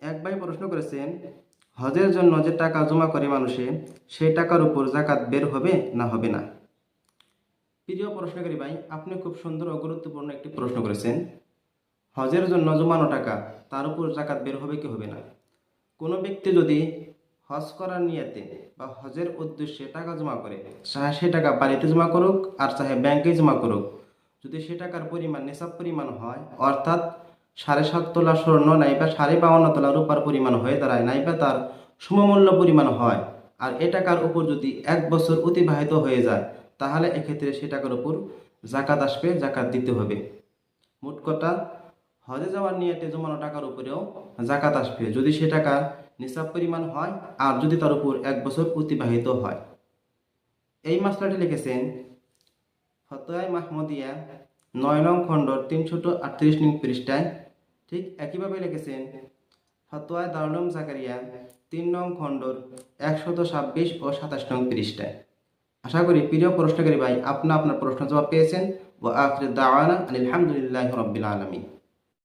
এক ভাই প্রশ্ন করেছেন, হজের জন্য যে টাকা জমা করে মানুষে, সেই টাকার উপর জাকাত বের হবে না হবে না? প্রিয় প্রশ্নকারী ভাই, আপনি খুব সুন্দর ও গুরুত্বপূর্ণ একটি প্রশ্ন করেছেন। হজের জন্য জমানো টাকা, তার উপর জাকাত বের হবে কি হবে না? কোনো ব্যক্তি যদি হজ করার নিয়তে বা হজের উদ্দেশ্যে টাকা জমা করে, চাহে সে টাকা বাড়িতে জমা করুক আর চাহে ব্যাংকে জমা করুক, যদি সে টাকার পরিমাণ নিসাব পরিমাণ হয়, অর্থাৎ 7.5 তোলা স্বর্ণ নাইবা 52.5 তোলা রূপার পরিমাণ হয়ে দাঁড়ায়, নাইবা তার সমমূল্য পরিমাণ হয়, আর এ টাকার উপর যদি 1 বছর অতিবাহিত হয়ে যায়, তাহলে এক্ষেত্রে সে টাকার উপর জাকাত আসবে, জাকাত দিতে হবে। মোট কথা, হজে যাওয়ার নিয়তে জমানো টাকার উপরেও জাকাত আসবে যদি সে টাকা নিসাব পরিমাণ হয় আর যদি তার উপর 1 বছর অতিবাহিত হয়। এই মাসলাটি লিখেছেন ফতোয়া মাহমুদিয়া 9 নং খণ্ড 338 নং পৃষ্ঠায়। ঠিক একইভাবে লিখেছেন ফতোয়া দারুল উলুম জাকারিয়া 3 নং খণ্ড 126 ও 27 নং পৃষ্ঠায়। আশা করি প্রিয় প্রশ্নকারী ভাই, আপনার প্রশ্ন জবাব পেয়েছেন। ওয়া আখিরু দাওয়ানা আলহামদুলিল্লাহি রাব্বিল আলামিন।